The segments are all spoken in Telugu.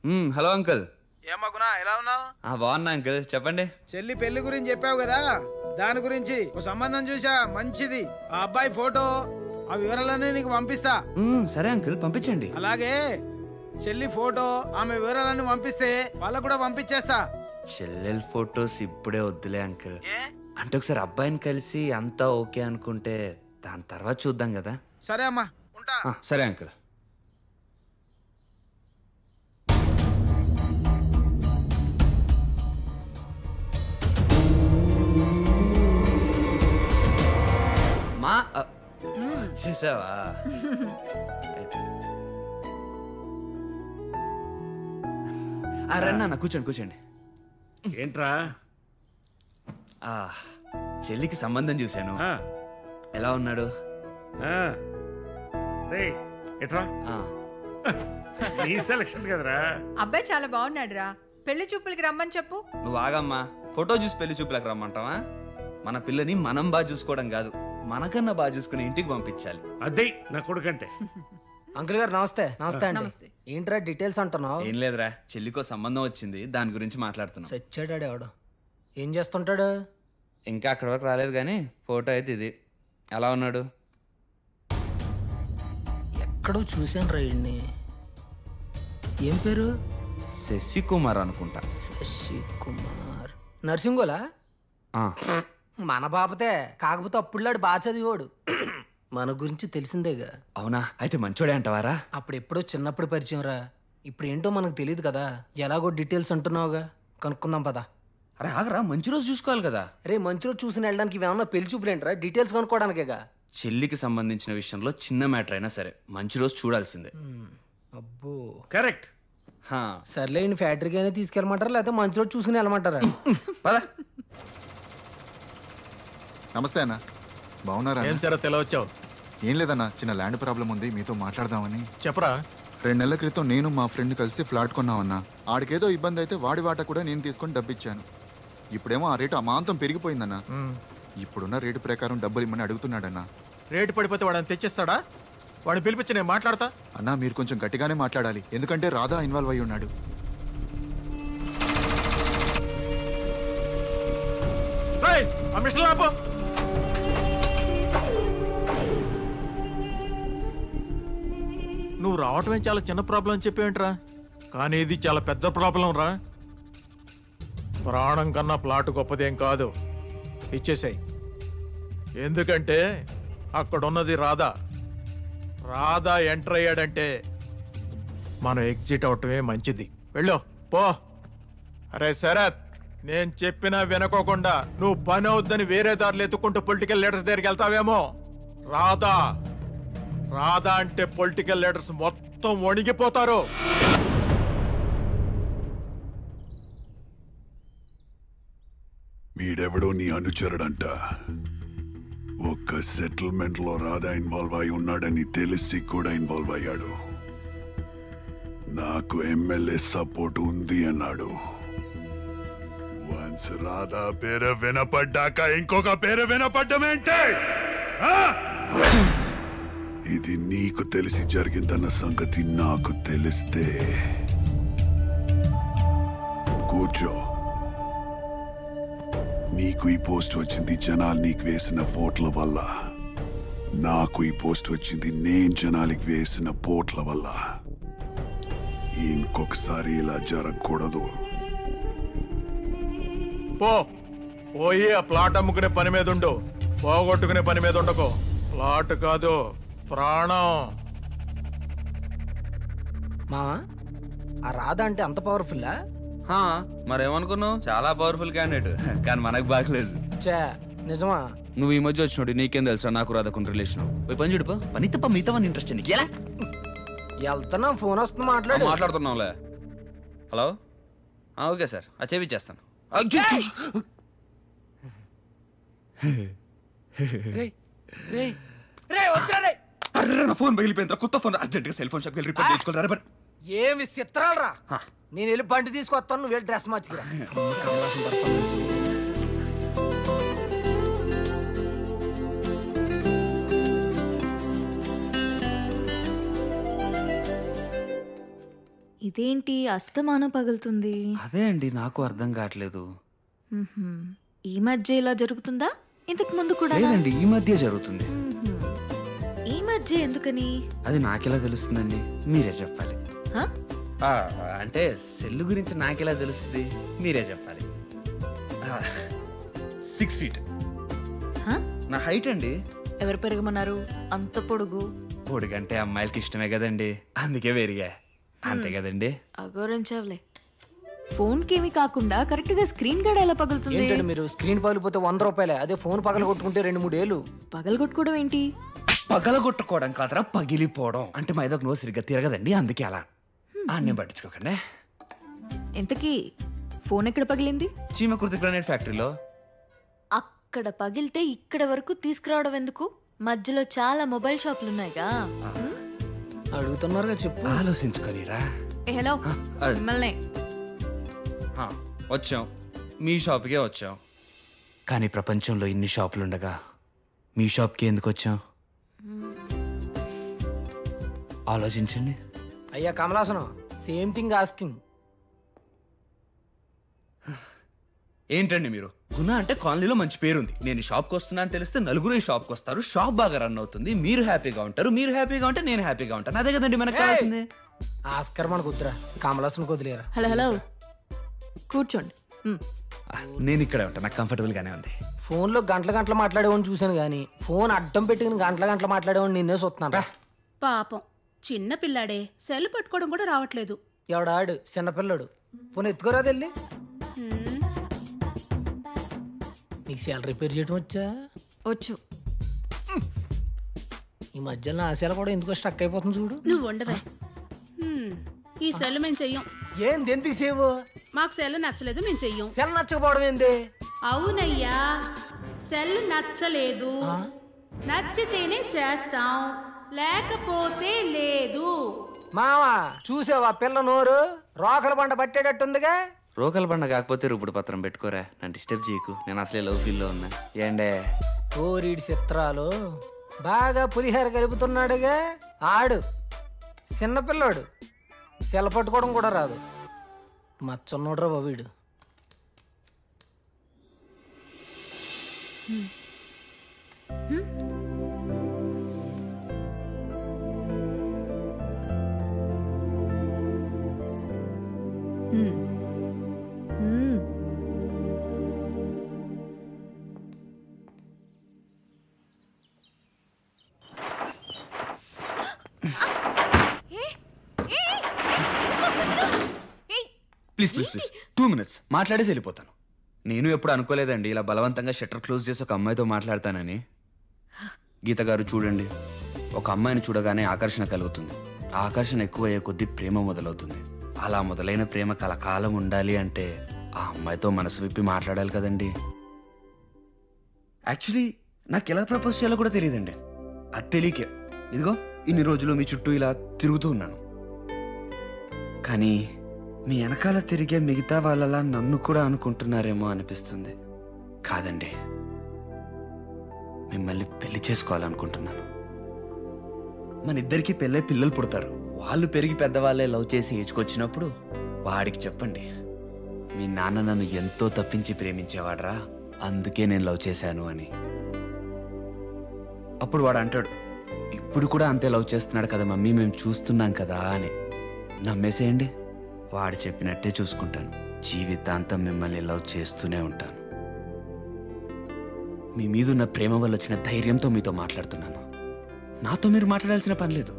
Hello uncle. ఏమగునా ఎలా ఉన్నావు? బాగున్నా అంకుల్, చెప్పండి. చెల్లి పెళ్లి గురించి చెప్పావు కదా, దాని గురించి ఒక సంబంధం చూసా, మంచిది. ఆ అబ్బాయి ఫోటో, ఆ వివరాలన్నీ నీకు పంపిస్తా. సరే అంకుల్, పంపించండి. అలాగే చెల్లి ఫోటో, ఆమె వివరాలన్నీ పంపిస్తే వాళ్ళకు కూడా పంపించేస్తా. చెల్లెల్ ఫొటోస్ ఇప్పుడే వద్దులే అంకుల్. అంటే ఒకసారి అబ్బాయిని కలిసి అంతా ఓకే అనుకుంటే దాని తర్వాత చూద్దాం కదా. సరే అమ్మా, ఉంటా. సరే అంకుల్. మా చేసావా? రండి కూర్చోండి కూర్చోండి. ఏంట్రా? చెల్లికి సంబంధం చూశాను. ఎలా ఉన్నాడు? నీ సెలక్షన్ కదరా. అబ్బాయి చాలా బాగున్నాడు రా. పెళ్లి చూపులకి రమ్మని చెప్పు. నువ్వు ఆగమ్మా, ఫోటో చూసి పెళ్లి చూపులకు రమ్మంటావా? మన పిల్లని మనం బాగా చూసుకోవడం కాదు, మనకన్నా బాగా చూసుకుని ఇంటికి పంపించాలి. అదే నా కొడుకంటే. అంకుల్ గారు నమస్తే. నమస్తే అండి. ఏంట్రా డీటెయిల్స్ అంటున్నావు? ఏం లేదురా, చెల్లికో సంబంధం వచ్చింది, దాని గురించి మాట్లాడుతున్నాం. సచ్చాడాడు ఎవడు? ఏం చేస్తుంటాడు? ఇంకా అక్కడ వరకు రాలేదు కానీ ఫోటో అయితే ఇది. ఎలా ఉన్నాడు? ఎక్కడో చూశాను రా ఇన్ని. ఏం పేరు? శశికుమార్ అనుకుంటా. శశికుమార్ నర్సింగోలా? మన బాపతే, కాకపోతే అప్పుడులాడు బాగా చదివాడు. మన గురించి తెలిసిందేగా. అవునా? అయితే మంచోడే అంటావారా? అప్పుడు ఎప్పుడో చిన్నప్పుడు పరిచయం రా. ఇప్పుడు ఏంటో మనకు తెలియదు కదా. ఎలాగో డీటెయిల్స్ అంటున్నావుగా, కనుక్కుందాం పదా. అరే ఆగరా, మంచి రోజు చూసుకోవాలి కదా. రే మంచి రోజు చూసిన వెళ్ళడానికి ఇవేమన్నా పెళ్లి చూపులేంట్రా? డీటెయిల్స్ కనుక్కోవడానికేగా. చెల్లికి సంబంధించిన విషయంలో చిన్న మ్యాటర్ అయినా సరే మంచి రోజు చూడాల్సిందే. అబ్బో కరెక్ట్. సర్లే, ఫ్యాక్టరీకి అయినా తీసుకెళ్ళమంటారా లేకపోతే మంచి రోజు చూసుకుని వెళ్ళమంటారా? పద. నమస్తే అన్న, బాగున్నారా? ఏం సరే తెలవచ్చావు? ఏం లేదన్నా, చిన్న ల్యాండ్ ప్రాబ్లం ఉంది, మీతో మాట్లాడదామని. చెప్పరా. 2 నెలల క్రితం నేను మా ఫ్రెండ్ కలిసి ఫ్లాట్ కొన్నామన్నా. ఆడికేదో ఇబ్బంది అయితే వాడి వాట కూడా నేను తీసుకొని డబ్బిచ్చాను. ఇప్పుడేమో ఆ రేటు అమాంతం పెరిగిపోయిందన్నా. ఇప్పుడున్న రేటు ప్రకారం డబ్బులు ఇమ్మని అడుగుతున్నాడన్నా. రేటు పడిపోతే వాడిని తెచ్చిస్తాడా? వాడిని పిలిపించి నేను మాట్లాడతా. అన్నా మీరు కొంచెం గట్టిగానే మాట్లాడాలి, ఎందుకంటే రాధా ఇన్వాల్వ్ అయి ఉన్నాడు. నువ్వు రావటమే చాలా చిన్న ప్రాబ్లం అని చెప్పేంట్రా, కానీ ఇది చాలా పెద్ద ప్రాబ్లం రా. ప్రాణం కన్నా ప్లాట్ గొప్పదేం కాదు, ఇచ్చేసాయి. ఎందుకంటే అక్కడున్నది రాధా. రాధా ఎంటర్ అయ్యాడంటే మనం ఎగ్జిట్ అవటమే మంచిది. వెళ్ళు పో. అరే శరత్, నేను చెప్పినా వినకోకుండా నువ్వు పని అవుద్దని వేరే దారులు ఎత్తుకుంటూ పొలిటికల్ లీడర్స్ దగ్గరికి వెళ్తావేమో. రాధా రాధా అంటే పొలిటికల్ లీడర్స్ మొత్తం వణిగిపోతారు. వీడెవడో నీ అనుచరుడంట. ఒక్క సెటిల్మెంట్ లో రాధా ఇన్వాల్వ్ అయి ఉన్నాడని తెలిసి కూడా ఇన్వాల్వ్ అయ్యాడు. నాకు ఎమ్మెల్యే సపోర్ట్ ఉంది అన్నాడు. వన్స్ రాధా పేరు వినపడ్డాక ఇంకొక పేరు వినపడ్డమేంటే? ఇది నీకు తెలిసి జరిగిందన్న సంగతి నాకు తెలిస్తే కూర్చో. నీకు ఈ పోస్ట్ వచ్చింది జనాలు నీకు వేసిన ఓట్ల వల్ల. నాకు ఈ పోస్ట్ వచ్చింది నేను జనాలకి వేసిన పోట్ల వల్ల. ఇంకొకసారి ఇలా జరగకూడదు. పోయి ఆ ప్లాట్ అమ్ముకునే పని మీద ఉండు, పోగొట్టుకునే పని మీద ఉండకో. ప్లాట్ కాదు, ప్రాణం. మావా, ఆ రాధ అంటే అంత పవర్ఫుల్లా? మరేమనుకున్నావు, చాలా పవర్ఫుల్ క్యాండిడేట్, కానీ మనకు బాగలేదు. చే నిజమా? నువ్వు ఈ మధ్య వచ్చినోడు, నీకేం తెలుసా నాకు రాధకున్న రిలేషన్? పోయి పని చూడు, పని తప్ప మిగతా ఇంట్రెస్ట్ నీకు ఎలా? వెళ్తున్నా, ఫోన్ వస్తుంది, మాట్లాడుతున్నావులే. హలో, ఓకే సార్, అది చేపిచ్చేస్తాను. ఫోన్ పగిలిపోయింది, కొత్త ఫోన్ అర్జెంట్ గా సెల్ ఫోన్ షాప్కి వెళ్ళి రిపేర్ చేయించుకోవాలి. ఏమి చిత్రాలు రా. నేను వెళ్ళి బండి తీసుకొస్తాను, నువ్వు వెళ్ళి డ్రెస్ మార్చుకురా. ఇదేంటి అస్తమానం పగులుతుంది? అదే అండి నాకు అర్థం కావట్లేదు. మ్మ్హ్మ్. ఈ మధ్య ఇలా జరుగుతుందా? ఇంతకు ముందు కూడా లేదండి, ఈ మధ్య జరుగుతుంది. ఈ మధ్య ఎందుకని? అది నాకెలా తెలుస్తుందండి? మీరే చెప్పాలి. హ? అంటే సెల్ గురించి నాకెలా తెలుస్తుంది? మీరే చెప్పాలి. 6 feet హ? నా హైట్ అండి. ఎవరు పెరగమన్నారు అంత పొడుగు? పొడుగంటే అమ్మాయిలకి ఇష్టమే కదండి, అందుకే పెరిగా. అంతే కదండి. అగోరించవలే. ఫోన్ కేమి కాకుండా కరెక్ట్ గా స్క్రీన్ గార్డ్ ఎలా పగులుతుంది? ఏంటండి మీరు స్క్రీన్ పగిలిపోతే 100 రూపాయలే, అదే ఫోన్ పగల కొట్టుకుంటే 2-3 ఏళ్ళు. పగలగొట్టుకోవడం ఏంటి? పగలగొట్టుకోవడం కాదరా, పగిలిపోవడం. అంటే మా ఏదో నో సరిగ్గా తిరగదండి, అందుకే అలా. నేను పట్టించుకోకండి. ఇంతకీ ఫోన్ ఎక్కడ పగిలింది? చీమ కుర్తి గ్రానైట్ ఫ్యాక్టరీలో. అక్కడ పగిలితే ఇక్కడ వరకు తీసుకురావడం ఎందుకు? మధ్యలో చాలా మొబైల్ షాపులు ఉన్నాయిగా. అడుగుతున్నారుగా చెప్పు. ఆలోచించుకోనిరా. హలో మిమ్మల్ని. వచ్చాం, మీ షాప్కే వచ్చాం. కానీ ప్రపంచంలో ఇన్ని షాపులుండగా మీ షాప్కి ఎందుకు వచ్చాం? ఆలోచించండి. అయ్యా కమలాసనం, సేమ్ థింగ్ ఆస్కింగ్. ఏంటండి మీరు? గుణ అంటే కాలనీలో మంచి పేరుంది. నేను ఈ షాప్కి వస్తున్నా అని తెలిస్తే నలుగురు ఈ షాప్కి వస్తారు, షాప్ బాగా రన్ అవుతుంది, మీరు హ్యాపీగా ఉంటారు, మీరు హ్యాపీగా ఉంటే నేను హ్యాపీగా ఉంటాను. అదే కదండి మనకు కావాల్సింది. ఆస్కర్ మనకు వద్దురా, కమలాసన్ వదిలేరా. హలో హలో కూర్చోండి. నేను ఇక్కడే ఉంటాను, నాకు కంఫర్టబుల్ గానే ఉంది. ఫోన్లో గంటలు మాట్లాడేవాడిని చూశాను కానీ ఫోన్ అడ్డం పెట్టుకుని గంటలు మాట్లాడేవాడిని నిన్నే చూస్తున్నాను. పాపం చిన్న పిల్లాడే, సెల్ పట్టుకోవడం కూడా రావట్లేదు. ఎవడాడు? చిన్నపిల్లడు. పోనీ ఎత్తుకోరాదు వెళ్ళి. నీకు సెల్ రిపేర్ చేయడం వచ్చా? వచ్చు. ఈ మధ్యలో నా సెల్ కూడా ఎందుకో స్టక్ అయిపోతుంది చూడు. నువ్వు ఉండవే. ఈ సెల్ మేము చెయ్యం. ఏంది ఎందుకు సేవ్? మాకు సెల్ నచ్చలేదు, మేము చెయ్యం. సెల్ నచ్చకపోవడం ఏంది? అవునయ్యా, సెల్ నచ్చలేదు. నచ్చితేనే చేస్తాం, లేకపోతే లేదు. మావా చూసావా పిల్ల నోరు? రోకల బండ పట్టేటట్టుందిగా. రోకల బండ కాకపోతే రుపుడు పత్రం పెట్టుకోరా, నన్ను డిస్టర్బ్ చేయకు. నేను అసలే లవ్ ఫీల్లో ఉన్నా. ఏండే ఓరీడి చిత్రాలు బాగా పులిహోర కలుపుతున్నాడుగా ఆడు. చిన్నపిల్లాడు, సెల పట్టుకోవడం కూడా రాదు. మచ్చున్నోడ్రా బాబీడు. ప్లీజ్ 2 minutes మాట్లాడేసి వెళ్ళిపోతాను. నేను ఎప్పుడు అనుకోలేదండి ఇలా బలవంతంగా షట్టర్ క్లోజ్ చేసి ఒక అమ్మాయితో మాట్లాడతానని. గీత గారు చూడండి, ఒక అమ్మాయిని చూడగానే ఆకర్షణ కలుగుతుంది. ఆ ఆకర్షణ ఎక్కువయ్యే కొద్దీ ప్రేమ మొదలవుతుంది. అలా మొదలైన ప్రేమ కలకాలం ఉండాలి అంటే ఆ అమ్మాయితో మనసు విప్పి మాట్లాడాలి కదండి. యాక్చువల్లీ నాకు ఎలా ప్రపోజ్ చేయాలో కూడా తెలియదండి. అది తెలియకే ఇదిగో ఇన్ని రోజులు మీ చుట్టూ ఇలా తిరుగుతూ ఉన్నాను. కానీ మీ వెనకాల తిరిగే మిగతా వాళ్ళలా నన్ను కూడా అనుకుంటున్నారేమో అనిపిస్తుంది. కాదండి, మిమ్మల్ని పెళ్లి చేసుకోవాలనుకుంటున్నాను. మన ఇద్దరికి పెళ్ళై పిల్లలు పుడతారు. వాళ్ళు పెరిగి పెద్దవాళ్ళే లవ్ చేసి ఏజ్కొచ్చినప్పుడు వాడికి చెప్పండి, మీ నాన్న నన్ను ఎంతో తప్పించి ప్రేమించేవాడరా, అందుకే నేను లవ్ చేశాను అని. అప్పుడు వాడు అంటాడు, ఇప్పుడు కూడా అంతే లవ్ చేస్తున్నాడు కదా మమ్మీ, మేము చూస్తున్నాం కదా అని. నమ్మేసేయండి, వాడు చెప్పినట్టే చూసుకుంటాను. జీవితాంతం మిమ్మల్ని లవ్ చేస్తూనే ఉంటాను. మీ మీదున్న ప్రేమ వల్ల వచ్చిన ధైర్యంతో మీతో మాట్లాడుతున్నాను. నాతో మీరు మాట్లాడాల్సిన పని లేదు,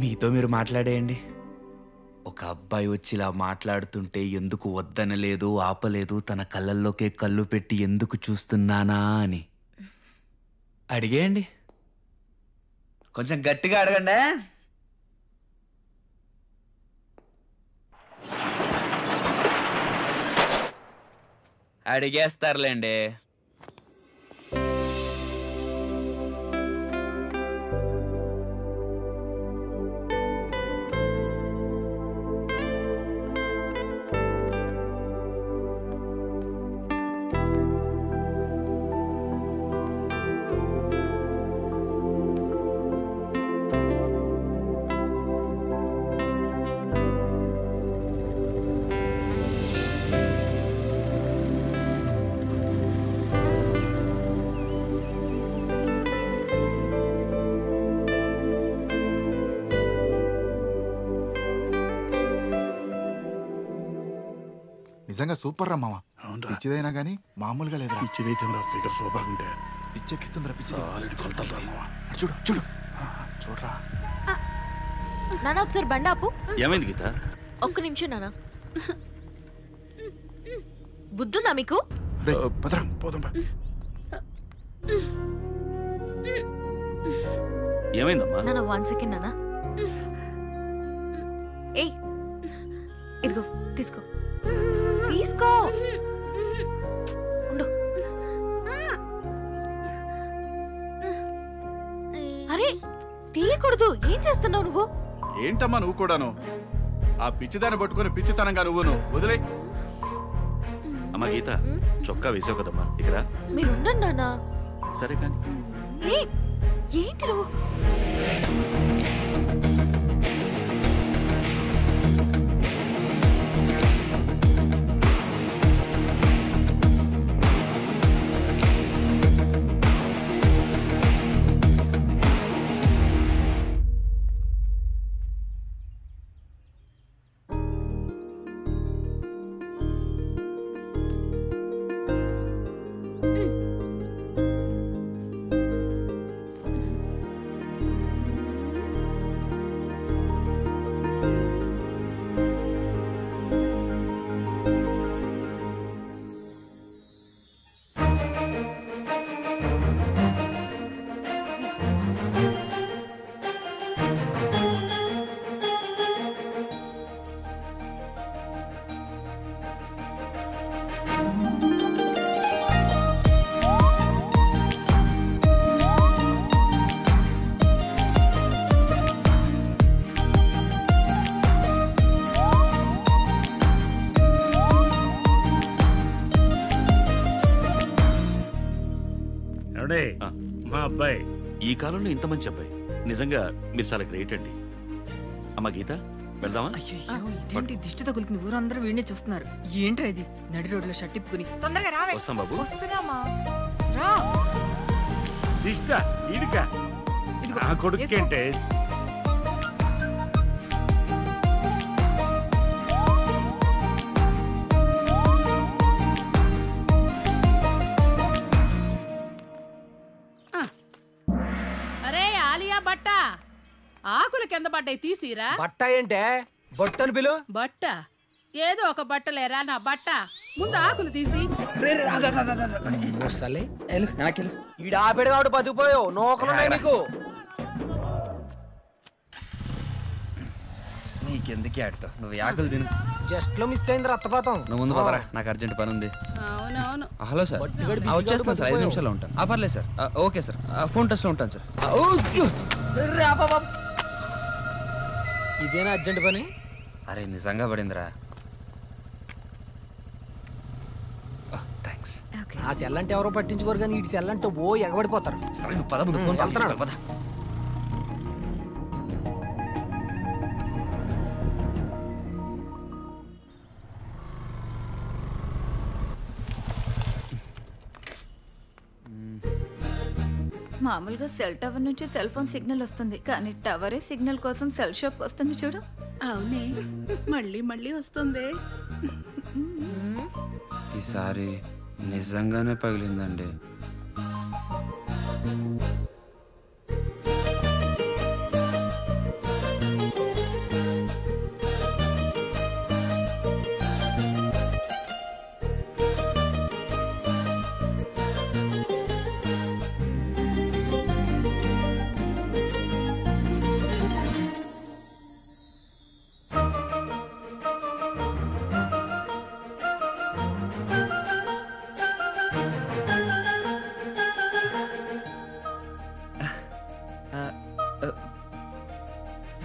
మీతో మీరు మాట్లాడేయండి. ఒక అబ్బాయి వచ్చి ఇలా మాట్లాడుతుంటే ఎందుకు వద్దనలేదు, ఆపలేదు, తన కళ్ళల్లోకే కళ్ళు పెట్టి ఎందుకు చూస్తున్నానా అని అడిగేయండి. కొంచెం గట్టిగా అడగండి. అడిగేస్తారులేండి. నిజంగా సూపర్ రా మామ. పిచ్చిదైనా గానీ మామూలుగా లేదురా. ఫిగర్ సూపర్ ఉంటే పిచ్చెక్కిస్తుందిరా పిచ్చి. ఆల్రెడీ కొలతలు రా మావా. చూడు చూడు చూడరా. నాన్న ఒకసారి బండాపు. ఏమైంది గీత? ఒక్క నిమిషం నాన్న. బుద్ధుందా మీకు? పోదాం. ఏమైందమ్మా? నాన్న 1 సెకండ్ నాన్న. ఏయ్ ఇదిగో తీసుకో తీసుకో. ఉండు. అరే తీయకూడదు. ఏం చేస్తున్నావు నువ్వు? ఏంటమ్మా నువ్వు కూడాను ఆ పిచ్చిదాన్ని పట్టుకుని పిచ్చితనంగా నువ్వును వదిలే. అమ్మా గీత, చొక్కా వేసావు కదమ్మా, ఇక్కడ మీరు ఉండండి నాన్న. సరే కానీ. ఏయ్ ఏంటి నువ్వు? మా అబ్బాయి ఈ కాలంలో ఇంత మంచి అబ్బాయి, నిజంగా మీరు చాలా గ్రేట్ అండి. అమ్మా గీత, వెళ్దామా? ఇదేంటి దిష్టి తగులుతుంది, ఊరందరూ వీడినే చూస్తున్నారు. ఏంట్రా ఇది? నడి రోడ్లో షర్ట్ ఇప్పుకుని తొందరగా రావే. వస్తాం బాబు. వస్తున్నామా? రా. దిష్ట ఈడిక నా కొడుకేంటే? అరే ఆలియా బట్ట ఆకులు కింద పడ్డాయి, తీసిరా. బట్ట ఏంటే? బట్టలు పిలు. బట్ట ఏదో ఒక బట్టలేరా నా బట్ట. ముందు ఆకులు తీసి. ఈడ ఆపేడు కాబట్టి బతికిపోయావు. నోకలున్నాయి నీకు. నీకెందుకే ఆడతావు? నువ్వు యాకులు తిను. జస్ట్ లో మిస్ అయింది రక్తపాతం. నువ్వు ముందు పదరా, నాకు అర్జెంట్ పని ఉంది. అవునవును. హలో సార్, వచ్చేస్తాను సార్, 5 నిమిషాల్లో ఉంటాను. పర్లేదు సార్. ఓకే సార్, ఫోన్ టచ్లో ఉంటాను సార్. ఇదేనా అర్జెంట్ పని? అరే నిజంగా పడిందిరా. థ్యాంక్స్. ఆ సెల్ అంటే ఎవరో పట్టించుకోరు కానీ ఇటు సెల్ అంటే ఓ ఎగబడిపోతారు. సరే పద ముందు, ఫోన్ వెళ్తున్నాడు పద. మామూలుగా సెల్ టవర్ నుంచి సెల్ ఫోన్ సిగ్నల్ వస్తుంది, కానీ టవరే సిగ్నల్ కోసం సెల్ షాప్ వస్తుంది చూడు. అవునే, మళ్ళీ మళ్ళీ వస్తుంది. ఈసారి నిజంగానే పగిలిందండి.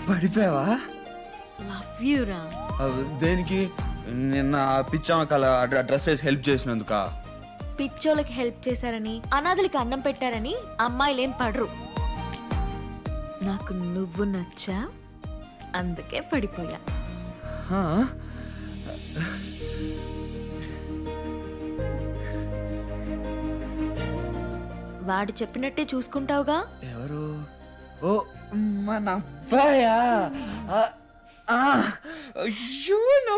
పడిపోయావా? లవ్ యూ రా. దేనికి? నిన్న పిచ్చామకాల డ్రెస్ వేసి హెల్ప్ చేసినందుక? పిచ్చోళ్ళకి హెల్ప్ చేశారని, అనాథలకి అన్నం పెట్టారని అమ్మాయిలేం పడరు. నాకు నువ్వు నచ్చా, అందుకే పడిపోయా. వాడు చెప్పినట్టే చూసుకుంటావుగా. ఎవరు? ఓ మన అబ్బాయా? అయ్యో నా